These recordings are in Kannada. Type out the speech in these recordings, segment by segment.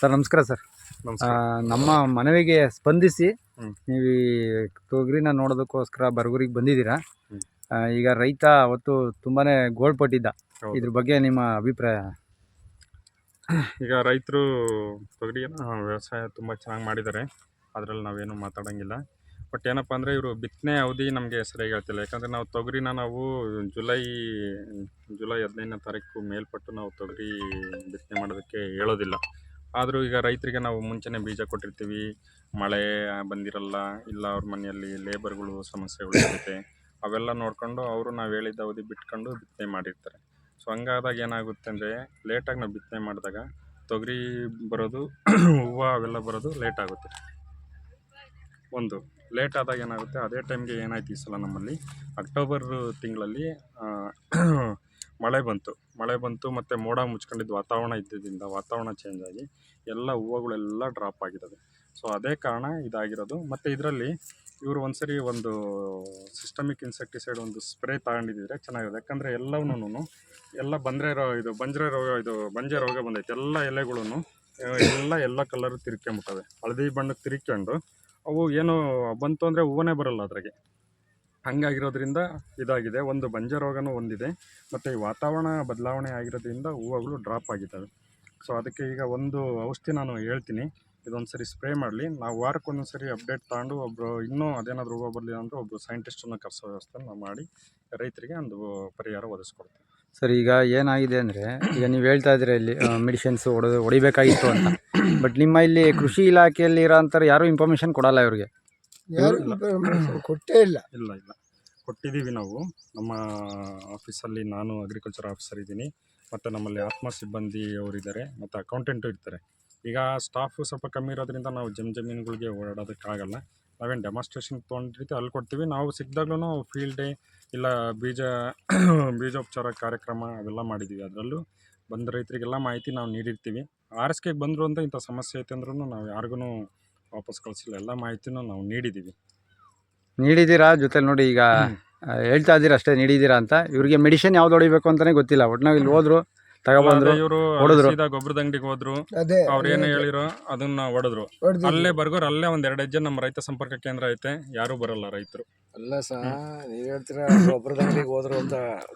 ಸರ್ ನಮಸ್ಕಾರ ಸರ್. ನಮ್ಮ ಮನವಿಗೆ ಸ್ಪಂದಿಸಿ ನೀವು ತೊಗರಿನ ನೋಡೋದಕ್ಕೋಸ್ಕರ ಬರಗೂರಿಗೆ ಬಂದಿದ್ದೀರಾ. ಈಗ ರೈತ ಅವತ್ತು ತುಂಬಾನೇ ಗೋಳ್ಪಟ್ಟಿದ್ದ, ಇದ್ರ ಬಗ್ಗೆ ನಿಮ್ಮ ಅಭಿಪ್ರಾಯ? ಈಗ ರೈತರು ತೊಗರಿನ ವ್ಯವಸಾಯ ತುಂಬ ಚೆನ್ನಾಗಿ ಮಾಡಿದ್ದಾರೆ, ಅದರಲ್ಲಿ ನಾವೇನು ಮಾತಾಡೋಂಗಿಲ್ಲ. ಬಟ್ ಏನಪ್ಪ ಅಂದರೆ ಇವರು ಬಿತ್ತನೆ ಅವಧಿ ನಮಗೆ ಸರಿಯಾಗಿ ಹೇಳ್ತಿಲ್ಲ. ಯಾಕಂದರೆ ನಾವು ತೊಗರಿನ ಜುಲೈ 15ನೇ ತಾರೀಕು ಮೇಲ್ಪಟ್ಟು ನಾವು ತೊಗರಿ ಬಿತ್ತನೆ ಮಾಡೋದಕ್ಕೆ ಹೇಳೋದಿಲ್ಲ. ಆದರೂ ಈಗ ರೈತರಿಗೆ ನಾವು ಮುಂಚೆನೇ ಬೀಜ ಕೊಟ್ಟಿರ್ತೀವಿ, ಮಳೆ ಬಂದಿರಲ್ಲ, ಇಲ್ಲ ಅವ್ರ ಮನೆಯಲ್ಲಿ ಲೇಬರ್ಗಳು ಸಮಸ್ಯೆಗಳು ಇರುತ್ತೆ, ಅವೆಲ್ಲ ನೋಡಿಕೊಂಡು ಅವರು ನಾವು ಹೇಳಿದ್ದ ಅವಧಿ ಬಿಟ್ಕೊಂಡು ಬಿತ್ತನೆ ಮಾಡಿರ್ತಾರೆ. ಸೊ ಹಂಗಾದಾಗ ಏನಾಗುತ್ತೆ ಅಂದರೆ ಲೇಟಾಗಿ ನಾವು ಬಿತ್ತನೆ ಮಾಡಿದಾಗ ತೊಗರಿ ಬರೋದು ಹೂವು ಅವೆಲ್ಲ ಬರೋದು ಲೇಟ್ ಆಗುತ್ತೆ. ಒಂದು ಲೇಟ್ ಆದಾಗ ಏನಾಗುತ್ತೆ, ಅದೇ ಟೈಮ್ಗೆ ಏನಾಯ್ತು ಈ ಸಲ ನಮ್ಮಲ್ಲಿ ಅಕ್ಟೋಬರ್ ತಿಂಗಳಲ್ಲಿ ಮಳೆ ಬಂತು ಮತ್ತು ಮೋಡ ಮುಚ್ಕೊಂಡಿದ್ದು ವಾತಾವರಣ ಇದ್ದಿದ್ದರಿಂದ ವಾತಾವರಣ ಚೇಂಜ್ ಆಗಿ ಎಲ್ಲ ಹೂವುಗಳೆಲ್ಲ ಡ್ರಾಪ್ ಆಗಿದ್ದಾವೆ. ಸೊ ಅದೇ ಕಾರಣ ಇದಾಗಿರೋದು. ಮತ್ತು ಇದರಲ್ಲಿ ಇವರು ಒಂದ್ಸರಿ ಒಂದು ಸಿಸ್ಟಮಿಕ್ ಇನ್ಸೆಕ್ಟಿಸೈಡ್ ಒಂದು ಸ್ಪ್ರೇ ತಗೊಂಡಿದ್ದರೆ ಚೆನ್ನಾಗಿದೆ. ಯಾಕಂದರೆ ಎಲ್ಲವನ್ನೂ ಎಲ್ಲ ಬಂಜೆ ರೋಗ ಬಂದೈತೆ. ಎಲ್ಲ ಎಲೆಗಳೂ ಎಲ್ಲ ಕಲರ್ ತಿರ್ಕೊಂಬಿಟ್ಟವೆ, ಹಳದಿ ಬಣ್ಣಕ್ಕೆ ತಿರ್ಕೊಂಡು ಅವು ಏನು ಬಂತು ಅಂದರೆ ಹೂವೇ ಬರಲ್ಲ ಅದ್ರಾಗೆ. ಹಂಗಾಗಿರೋದ್ರಿಂದ ಇದಾಗಿದೆ. ಒಂದು ಬಂಜೆ ರೋಗನೂ ಒಂದಿದೆ, ಮತ್ತು ಈ ವಾತಾವರಣ ಬದಲಾವಣೆ ಆಗಿರೋದ್ರಿಂದ ಹೂವುಗಳು ಡ್ರಾಪ್ ಆಗಿದ್ದಾವೆ. ಸೊ ಅದಕ್ಕೆ ಈಗ ಒಂದು ಔಷಧಿ ನಾನು ಹೇಳ್ತೀನಿ, ಇದೊಂದು ಸರಿ ಸ್ಪ್ರೇ ಮಾಡಲಿ. ನಾವು ವಾರಕ್ಕೊಂದೊಂದು ಸರಿ ಅಪ್ಡೇಟ್ ತಗೊಂಡು ಒಬ್ಬರು ಇನ್ನೂ ಅದೇನಾದರೂ ಹೂವು ಬರಲಿಲ್ಲ ಅಂದರೆ ಒಬ್ಬರು ಸೈಂಟಿಸ್ಟನ್ನು ಕರೆಸೋ ವ್ಯವಸ್ಥೆ ನಾವು ಮಾಡಿ ರೈತರಿಗೆ ಒಂದು ಪರಿಹಾರ ಒದಗಿಸ್ಕೊಡ್ತೀವಿ. ಸರ್ ಈಗ ಏನಾಗಿದೆ ಅಂದರೆ, ಈಗ ನೀವು ಹೇಳ್ತಾ ಇದ್ದೀರಾ ಇಲ್ಲಿ ಮೆಡಿಸಿನ್ಸ್ ಹೊಡಿಬೇಕಾಗಿತ್ತು ಅಂತ, ಬಟ್ ನಿಮ್ಮ ಇಲ್ಲಿ ಕೃಷಿ ಇಲಾಖೆಯಲ್ಲಿ ಇರೋಂಥವ್ರು ಯಾರೂ ಇನ್ಫಾರ್ಮೇಷನ್ ಕೊಡಲ್ಲ ಇವ್ರಿಗೆ? ಕೊಟ್ಟೇ ಇಲ್ಲ. ಕೊಟ್ಟಿದ್ದೀವಿ ನಾವು. ನಮ್ಮ ಆಫೀಸಲ್ಲಿ ನಾನು ಅಗ್ರಿಕಲ್ಚರ್ ಆಫೀಸರ್ ಇದ್ದೀನಿ, ಮತ್ತು ನಮ್ಮಲ್ಲಿ ಆತ್ಮ ಸಿಬ್ಬಂದಿ ಅವರಿದ್ದಾರೆ, ಮತ್ತು ಅಕೌಂಟೆಂಟು ಇರ್ತಾರೆ. ಈಗ ಸ್ಟಾಫು ಸ್ವಲ್ಪ ಕಮ್ಮಿ ಇರೋದ್ರಿಂದ ನಾವು ಜಮೀನುಗಳಿಗೆ ಓಡಾಡೋದಕ್ಕಾಗಲ್ಲ. ನಾವೇನು ಡೆಮಾನ್ಸ್ಟ್ರೇಷನ್ ತೊಗೊಂಡಿರ್ತೀವಿ ಅಲ್ಲಿ ಕೊಡ್ತೀವಿ. ನಾವು ಸಿಕ್ಕಿದಾಗ್ಲೂ ಫೀಲ್ಡ್ ಡೇ ಇಲ್ಲ ಬೀಜೋಪಚಾರ ಕಾರ್ಯಕ್ರಮ ಅವೆಲ್ಲ ಮಾಡಿದ್ದೀವಿ. ಅದರಲ್ಲೂ ಬಂದ ರೈತರಿಗೆಲ್ಲ ಮಾಹಿತಿ ನಾವು ನೀಡಿರ್ತೀವಿ. RSKಗೆ ಬಂದರು ಅಂತ ಇಂಥ ಸಮಸ್ಯೆ ಐತೆ ಅಂದ್ರೂ ನಾವು ಯಾರಿಗೂ ವಾಪಸ್ ಕಳಿಸಿಲ್ಲ, ಎಲ್ಲ ಮಾಹಿತಿನೂ ನಾವು ನೀಡಿದ್ದೀರಾ. ಜೊತೆಲಿ ನೋಡಿ ಈಗ ಹೇಳ್ತಾ ಇದ್ದೀರಾ ಅಷ್ಟೇ ನೀಡಿದ್ದೀರಾ ಅಂತ. ಇವ್ರಿಗೆ ಮೆಡಿಸಿನ್ ಯಾವ್ದು ಹೊಡಿಬೇಕು ಅಂತಲೇ ಗೊತ್ತಿಲ್ಲ. ಒಟ್ನಾಗ ಇಲ್ಲಿ ಹೋದ್ರು ತಗೊಬಂದ್ರು, ಇವರು ಗೊಬ್ಬರದ ಅಂಗಡಿಗೆ ಹೋದ್ರು, ಅವ್ರು ಏನು ಹೇಳಿರೋ ಅದನ್ನ ಹೊಡೆದ್ರು. ಅಲ್ಲೇ ಬರ್ಗೋರು ಅಲ್ಲೇ ಒಂದ್ 2 ಹೆಜ್ಜೆ ನಮ್ಮ ರೈತ ಸಂಪರ್ಕ ಕೇಂದ್ರ ಐತೆ, ಯಾರು ಬರಲ್ಲ ರೈತರು. ಅಲ್ಲ ಸರ್, ನೀವ್ ಹೇಳ್ತೀರಾ ಗೊಬ್ಬರದ ಅಂಗಡಿಗೆ ಹೋದ್ರು ಅಂತ.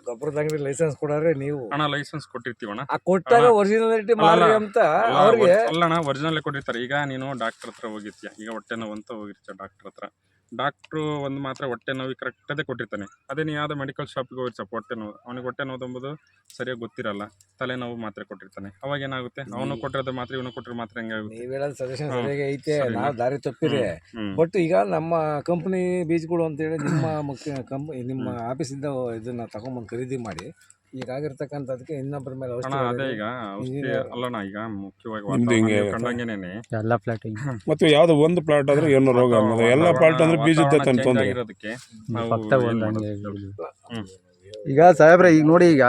ಗೊಬ್ಬರದ ಅಂಗಡಿ ಲೈಸೆನ್ಸ್ ಕೊಡಾರೆ ನೀವು? ಅಣ್ಣ ಲೈಸೆನ್ಸ್ ಕೊಟ್ಟಿರ್ತೀವಣ್ಣ, ಕೊಟ್ಟಾಗ ಒರಿಜಿನಾಲಿಟಿ ಮಾಡಿ ಅಂತ ಅವ್ರಿಗೆ ಅಲ್ಲಣ್ಣ ಒರಿಜಿನಲ್ ಕೊಟ್ಟಿರ್ತಾರೆ. ಈಗ ನೀನು ಡಾಕ್ಟರ್ ಹತ್ರ ಹೋಗಿರ್ತೀಯ, ಈಗ ಹೊಟ್ಟೆ ನೋವು ಅಂತ ಹೋಗಿರ್ತೀಯ ಡಾಕ್ಟರ್ ಹತ್ರ. ಡಾಕ್ಟ್ರು ಒಂದು ಮಾತ್ರ ಹೊಟ್ಟೆ ನೋವು ಕರೆಕ್ಟದೇ ಕೊಟ್ಟಿರ್ತಾನೆ. ಅದೇ ನೀವು ಯಾವುದೋ ಮೆಡಿಕಲ್ ಶಾಪಿಗೆ ಹೋಗಿರ್ಸಪ್ಪ ಹೊಟ್ಟೆ ನೋವು, ಅವನಿಗೆ ಹೊಟ್ಟೆ ನೋವು ಎಂಬುದು ಸರಿಯಾಗಿ ಗೊತ್ತಿರಲ್ಲ, ತಲೆನೋವು ಮಾತ್ರೆ ಕೊಟ್ಟಿರ್ತಾನೆ. ಅವಾಗ ಏನಾಗುತ್ತೆ, ಅವನು ಕೊಟ್ಟಿರೋದು ಮಾತ್ರ ಇವನು ಕೊಟ್ಟಿರೋ ಮಾತ್ರ ಹೆಂಗಾಗುತ್ತೆ? ನೀವ್ ಹೇಳೋದು ಸಜೆಷನ್ ಸರಿಯಾಗಿ ಐತೆ, ನಾವು ದಾರಿ ತಪ್ಪಿರಿ. ಬಟ್ ಈಗ ನಮ್ಮ ಕಂಪ್ನಿ ಬೀಜಗಳು ಅಂತೇಳಿ ನಿಮ್ಮ ಆಫೀಸಿಂದ ಇದನ್ನ ತಗೊಂಬಂದು ಖರೀದಿ ಮಾಡಿ ಈಗಾಗಿರ್ತಕ್ಕಂಥದಕ್ಕೆ ಇನ್ನೊಬ್ಬರ ಮೇಲೆ ಅದೇ ಈಗ ಅಲ್ಲಣ್ಣ, ಈಗ ಮುಖ್ಯವಾಗಿ ಕಂಡಂಗೆನೇನೆ ಎಲ್ಲ ಪ್ಲಾಟಿಂಗ್ ಮತ್ತು ಯಾವ್ದು ಒಂದು ಪ್ಲಾಟ್ ಆದ್ರೆ ಏನೋ ರೋಗ ಅನ್ನೋದು, ಎಲ್ಲ ಪ್ಲಾಟ್ ಅಂದ್ರೆ ಬೀಜದ ತೊಂದರೆ ಇರೋದಕ್ಕೆ ಈಗ ಸಾಹೇಬ್ರೆ, ಈಗ ನೋಡಿ, ಈಗ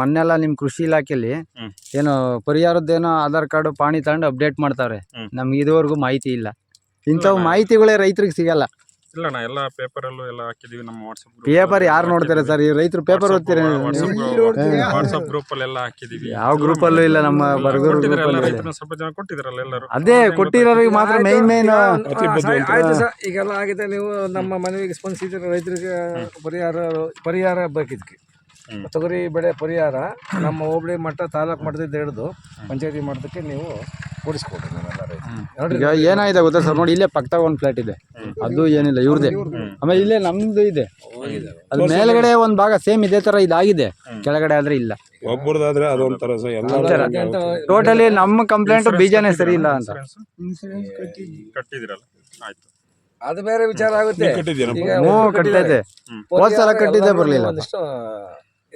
ಮೊನ್ನೆಲ್ಲ ನಿಮ್ ಕೃಷಿ ಇಲಾಖೆಯಲ್ಲಿ ಏನು ಪರಿಹಾರದ್ದೇನೋ ಆಧಾರ್ ಕಾರ್ಡ್ ಪಾಣಿ ತಗೊಂಡು ಅಪ್ಡೇಟ್ ಮಾಡ್ತಾವ್ರೆ. ನಮ್ಗೆ ಇದುವರೆಗೂ ಮಾಹಿತಿ ಇಲ್ಲ. ಇಂಥವು ಮಾಹಿತಿಗಳೇ ರೈತರಿಗೆ ಸಿಗಲ್ಲ. ಇಲ್ಲಣ್ಣ, ಎಲ್ಲ ಪೇಪರಲ್ಲೂ ಎಲ್ಲ ಹಾಕಿದೀವಿ. ನಮ್ಮ ವಾಟ್ಸಪ್ ಪೇಪರ್ ಯಾರು ನೋಡ್ತಾರೆ ಸರ್? ಈ ರೈತರು ಪೇಪರ್ ಓದ್ತೀರ? ವಾಟ್ಸಪ್ ಗ್ರೂಪ್ ಅಲ್ಲೆಲ್ಲ ಹಾಕಿದೀವಿ. ಯಾವ ಗ್ರೂಪ್ ಅಲ್ಲೂ ಇಲ್ಲ. ನಮ್ಮ ಬರಗೂರು ಸ್ವಲ್ಪ ಜನ ಕೊಟ್ಟಿದ್ರಲ್ಲ ಎಲ್ಲರೂ. ಅದೇ ಕೊಟ್ಟಿರೋರಿಗೆ ಮಾತ್ರ ಮೇನ್ ಆಯ್ತು ಸರ್, ಈಗೆಲ್ಲ ಆಗಿದೆ. ನೀವು ನಮ್ಮ ಮನವಿಗೆ ಸ್ಪಂದಿಸಿದ್ರೆ ರೈತರಿಗೆ ಪರಿಹಾರ ಬೇಕಿದ್ಕೆ ತೊಗರಿ ಬೆಳೆ ಪರಿಹಾರ ನಮ್ಮ ಹೋಬಳಿ ಮಟ್ಟ ತಾಲೂಕು ಮಟ್ಟದಿಂದ ಹಿಡಿದು ಪಂಚಾಯತಿ ಮಟ್ಟಕ್ಕೆ ನೀವು ಕೊಡಿಸ್ಕೊಡ್ರಿ. ಈಗ ಏನಾಗಿದೆ ಗೊತ್ತಾ ಸರ್, ನೋಡಿ ಇಲ್ಲೇ ಪಕ್ಕದಾಗ ಒಂದು ಫ್ಲಾಟ್ ಇದೆ, ಅದು ಏನಿಲ್ಲ ಇವ್ರದೇ. ಆಮೇಲೆ ಇಲ್ಲೇ ನಮ್ದು ಇದೆ, ಅದು ಮೇಲ್ಗಡೆ ಒಂದ್ ಭಾಗ ಸೇಮ್ ಇದೇ ತರ ಇದಾಗಿದೆ, ಕೆಳಗಡೆ ಆದ್ರೆ ಇಲ್ಲ. ಒಬ್ಬರದಾದ್ರೆ ಅದೊಂಥರ ಟೋಟಲಿ ನಮ್ಮ ಕಂಪ್ಲೇಂಟ್ ಬೀಜನೇ ಸರಿ ಇಲ್ಲ ಅಂತ. ಕಟ್ಟಿದಿರಲ್ಲ, ಆಯ್ತು, ಅದು ಬೇರೆ ವಿಚಾರ ಆಗುತ್ತೆ. ಕಟ್ಟಿದೆ, ಹೋದ್ ಸಲ ಕಟ್ಟಿದ್ದೆ ಬರ್ಲಿಲ್ಲ.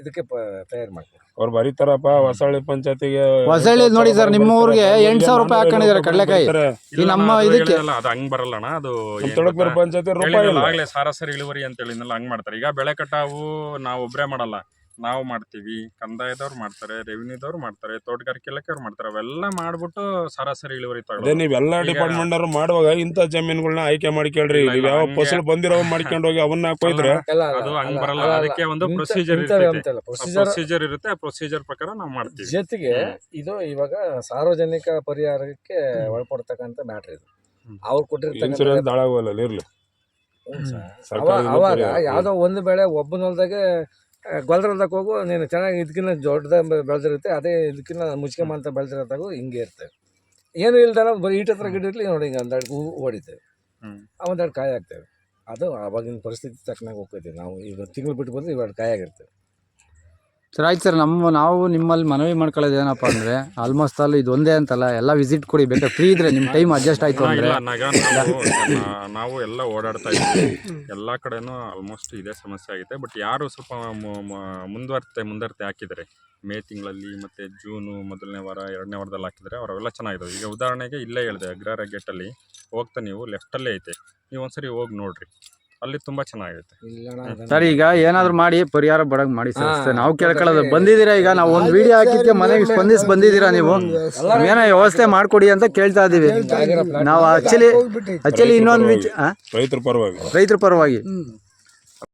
ಇದಕ್ಕೆ ತಯಾರು ಮಾಡ್ತಾರೆ ಅವ್ರು ಬರೀತಾರಪ್ಪ. ಹೊಸಳ್ಳಿ ಪಂಚಾಯತಿಗೆ ಹೊಸಳ್ಳಿ ನೋಡಿ ಸರ್, ನಿಮ್ಮ ಊರಿಗೆ 8,000 ರೂಪಾಯಿ ಹಾಕೊಂಡಿದ್ದಾರೆ ಕಡಲೆಕಾಯಿ. ಈ ನಮ್ಮ ಇದಕ್ಕೆ ಅದು ಹಂಗ್ ಬರಲ್ಲಣ್ಣ, ಅದು ಪಂಚಾಯತಿ ಆಗ್ಲೇ ಸರಾಸರಿ ಇಳುವರಿ ಅಂತ ಹೇಳಿದ್ನಲ್ಲ, ಹಂಗ್ ಮಾಡ್ತಾರೆ. ಈಗ ಬೆಳೆ ಕಟಾವು ನಾವು ಒಬ್ಬರೇ ಮಾಡಲ್ಲ, ನಾವು ಮಾಡ್ತೀವಿ, ಕಂದಾಯದವ್ರು ಮಾಡ್ತಾರೆ, ರೆವಿನ್ಯೂದವ್ರು ಮಾಡ್ತಾರೆ, ತೋಟಗಾರಿಕೆ ಇಲಾಖೆಯವ್ರು ಮಾಡ್ತಾರೆ. ಅವೆಲ್ಲ ಮಾಡ್ಬಿಟ್ಟು ಸರಾಸರಿ ಇಳುವರಿ ಅದೇ ತಗೊಳ್ಳೋದು. ನೀವೆಲ್ಲ ಈಗ- ಡಿಪಾರ್ಟ್ಮೆಂಟ್ ಅವ್ರು ಮಾಡುವಾಗ ಇಂಥ ಜಮೀನುಗಳನ್ನ ಆಯ್ಕೆ ಮಾಡ್ಕೊಳ್ರಿ. ಇಲ್ಲ, ನೀವು ಯಾವ ಹಂಗೆ- ಫಸಲು ಬಂದಿರೋ ಮಾಡ್ಕೊಂಡು ಹೋಗಿ ಅವನ್ನ ಹಾಕೋಯ್ದ್ರೆ ಅದು ಹಂಗ್ ಬರಲ್ಲ. ಅದಕ್ಕೆ ಒಂದು ಪ್ರೊಸೀಜರ್ ಇರುತ್ತೆ. ಪ್ರೊಸೀಜರ್ ಇರುತ್ತೆ. ಆ ಪ್ರೊಸೀಜರ್ ಪ್ರಕಾರ ನಾವು ಮಾಡ್ತೀವಿ. ಜೊತೆಗೆ ಇದು ಇವಾಗ ಸಾರ್ವಜನಿಕ ಪರಿಹಾರಕ್ಕೆ ಒಳಪಡ್ತಕ್ಕಂಥ ಮ್ಯಾಟ್ರ್ ಇದು. ಅವ್ರು ಕೊಟ್ಟಿರ್ತಕ್ಕಂಥ ಇನ್ಸೂರೆನ್ಸ್ ಹಾಳಾಗೋಲ್ಲ ಇರ್ಲಿ. ಸರ್ಕಾರದಿಂದ ಅವಾಗ ಪರಿಹಾರ. ಯಾವುದೋ ಒಂದು ಬೆಳೆ ಒಬ್ಬನ ಹೊಲ್ದಾಗೆ ಗೊಲ್ದರದಾಗ ಹೋಗು ನೀನು ಚೆನ್ನಾಗಿ ಇದಕ್ಕಿಂತ ದೊಡ್ಡದಾಗ ಬೆಳೆದಿರುತ್ತೆ, ಅದೇ ಇದಕ್ಕಿಂತ ಮುಚ್ಕೊಂಬಂತ ಬೆಳೆದಿರೋದಾಗು ಹಿಂಗೆ ಇರ್ತವೆ. ಏನು ಇಲ್ದಲ್ಲ ಬರೀ ಈಟ ಹತ್ರ ಗಿಡ ಇರಲಿ ನೋಡಿ ಹಿಂಗೆ ಒಂದೆರಡು ಹೂ ಹೊಡಿತೇವೆ, ಒಂದೆರಡು ಕಾಯಿ ಆಗ್ತೇವೆ. ಅದು ಆವಾಗಿನ ಪರಿಸ್ಥಿತಿ ತಕ್ಕನಾಗಿ ಹೋಗ್ತೈತಿ. ನಾವು ಈಗ ತಿಂಗಳು ಬಿಟ್ಟು ಬಂದ್ರೆ ಇವೆರಡು ಕಾಯಿ ಆಗಿರ್ತೇವೆ. ಸರ್ ಆಯ್ತು ಸರ್, ನಾವು ನಿಮ್ಮಲ್ಲಿ ಮನವಿ ಮಾಡ್ಕೊಳ್ಳೋದು ಏನಪ್ಪ ಅಂದರೆ ಆಲ್ಮೋಸ್ಟ್ ಅಲ್ಲಿ ಇದು ಒಂದೇ ಅಂತಲ್ಲ, ಎಲ್ಲ ವಿಸಿಟ್ ಕೊಡಿ. ಬೇಕಾದ್ರೆ ಫ್ರೀ ಇದ್ರೆ ನಿಮ್ಮ ಟೈಮ್ ಅಡ್ಜಸ್ಟ್ ಆಯಿತು ಅಂದರೆ. ನಾವು ಎಲ್ಲ ಓಡಾಡ್ತಾ ಇದ್ದೀವಿ. ಎಲ್ಲ ಕಡೆನೂ ಆಲ್ಮೋಸ್ಟ್ ಇದೇ ಸಮಸ್ಯೆ ಆಗಿದೆ. ಬಟ್ ಯಾರು ಸ್ವಲ್ಪ ಮುಂದುವರ್ತೆ ಹಾಕಿದ್ದಾರೆ ಮೇ ತಿಂಗಳಲ್ಲಿ ಮತ್ತು ಜೂನು ಮೊದಲನೇ ವಾರ 2ನೇ ವಾರದಲ್ಲಿ ಹಾಕಿದರೆ ಅವರೆಲ್ಲ ಚೆನ್ನಾಗಿದ್ದಾವೆ. ಈಗ ಉದಾಹರಣೆಗೆ ಇಲ್ಲೇ ಹೇಳಿದೆ, ಅಗ್ರಹಾರ ಗೇಟಲ್ಲಿ ಹೋಗ್ತಾ ನೀವು ಲೆಫ್ಟಲ್ಲೇ ಐತೆ, ನೀವು ಒಂದ್ಸರಿ ಹೋಗಿ ನೋಡ್ರಿ, ಅಲ್ಲಿ ತುಂಬ ಚೆನ್ನಾಗೈತೆ. ಸರ್ ಈಗ ಏನಾದ್ರು ಮಾಡಿ ಪರಿಹಾರ ಬಡಗ್ ಮಾಡಿ ಸರ್, ಅಷ್ಟೇ ನಾವು ಕೇಳ್ಕೊಳ್ಳೋದು. ಬಂದಿದ್ದೀರಾ ಈಗ ನಾವು ಒಂದು ವಿಡಿಯೋ ಹಾಕಿದ್ಕೆ ಮನೆಗೆ ಸ್ಪಂದಿಸಿ ಬಂದಿದ್ದೀರಾ, ನೀವು ಏನೋ ವ್ಯವಸ್ಥೆ ಮಾಡಿಕೊಡಿ ಅಂತ ಕೇಳ್ತಾ ಇದ್ದೀವಿ ನಾವು. ಆಕ್ಚುಲಿ ಇನ್ನೊಂದು ರೈತರ ಪರವಾಗಿ ರೈತರ ಪರವಾಗಿ